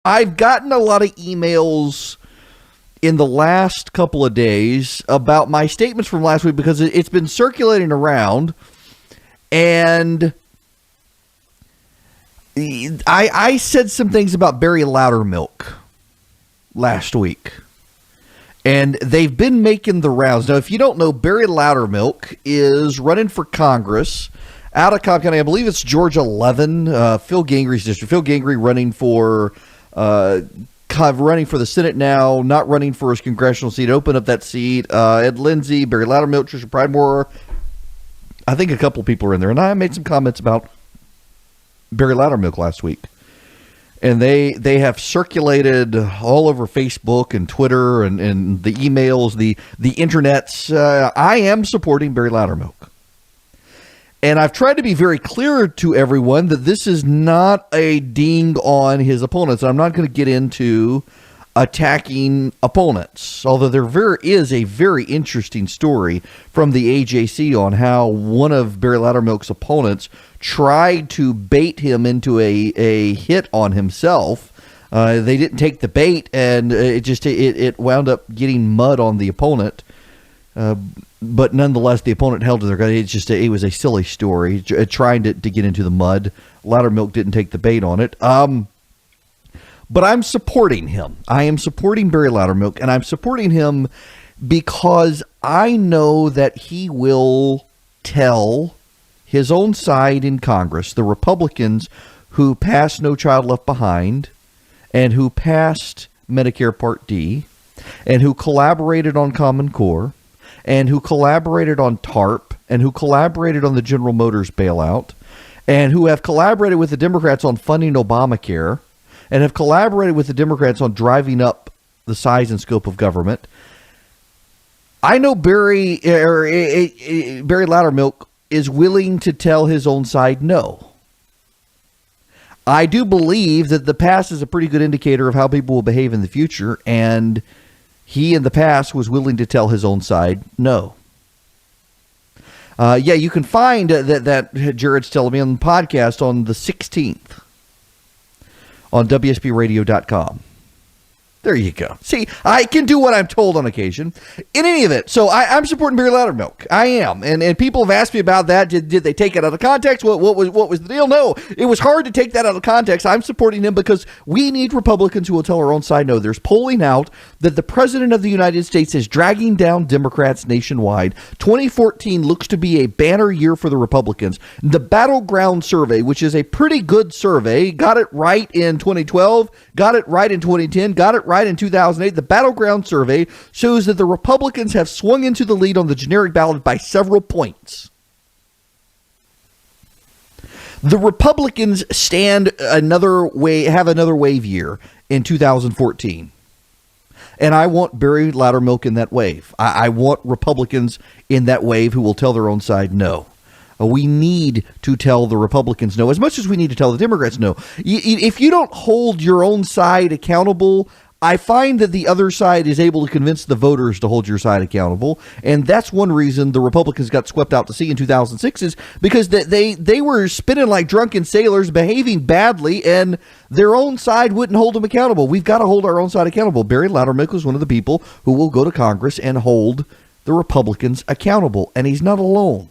I've gotten a lot of emails in the last couple of days about my statements from last week because it's been circulating around, and I said some things about Barry Loudermilk last week, and they've been making the rounds. Now, if you don't know, Barry Loudermilk is running for Congress out of Cobb County. I believe it's Georgia 11, Phil Gangry's district. Phil Gangry running for the Senate now, not running for his congressional seat. Open up that seat. Ed Lindsay, Barry Loudermilk, Tricia Pridemore. I think a couple of people are in there, and I made some comments about Barry Loudermilk last week. And they have circulated all over Facebook and Twitter and the emails, the internets. I am supporting Barry Loudermilk. And I've tried to be very clear to everyone that this is not a ding on his opponents. I'm not going to get into attacking opponents, although there is a very interesting story from the AJC on how one of Barry Loudermilk's opponents tried to bait him into a hit on himself. They didn't take the bait, and it wound up getting mud on the opponent. But nonetheless, the opponent held to their gun. It was a silly story, trying to get into the mud. Loudermilk didn't take the bait on it. But I'm supporting him. I am supporting Barry Loudermilk, and I'm supporting him because I know that he will tell his own side in Congress, the Republicans who passed No Child Left Behind and who passed Medicare Part D and who collaborated on Common Core and who collaborated on TARP and who collaborated on the General Motors bailout and who have collaborated with the Democrats on funding Obamacare and have collaborated with the Democrats on driving up the size and scope of government. I know Barry Loudermilk is willing to tell his own side no. I do believe that the past is a pretty good indicator of how people will behave in the future, and he in the past was willing to tell his own side no. You can find that Jared's telling me on the podcast on the 16th. On WSBRadio.com. There you go. See, I can do what I'm told on occasion. In any event, so I'm supporting Barry Loudermilk. I am. And people have asked me about that. Did they take it out of context? What was the deal? No, it was hard to take that out of context. I'm supporting him because we need Republicans who will tell our own side no. There's polling out that the President of the United States is dragging down Democrats nationwide. 2014 looks to be a banner year for the Republicans. The Battleground Survey, which is a pretty good survey, got it right in 2012, got it right in 2010, got it right in 2008. The Battleground Survey shows that the Republicans have swung into the lead on the generic ballot by several points. The Republicans have another wave year in 2014. And I want Barry Loudermilk in that wave. I want Republicans in that wave who will tell their own side no. We need to tell the Republicans no, as much as we need to tell the Democrats no. If you don't hold your own side accountable, I find that the other side is able to convince the voters to hold your side accountable. And that's one reason the Republicans got swept out to sea in 2006 is because they were spinning like drunken sailors, behaving badly, and their own side wouldn't hold them accountable. We've got to hold our own side accountable. Barry Loudermilk is one of the people who will go to Congress and hold the Republicans accountable, and he's not alone.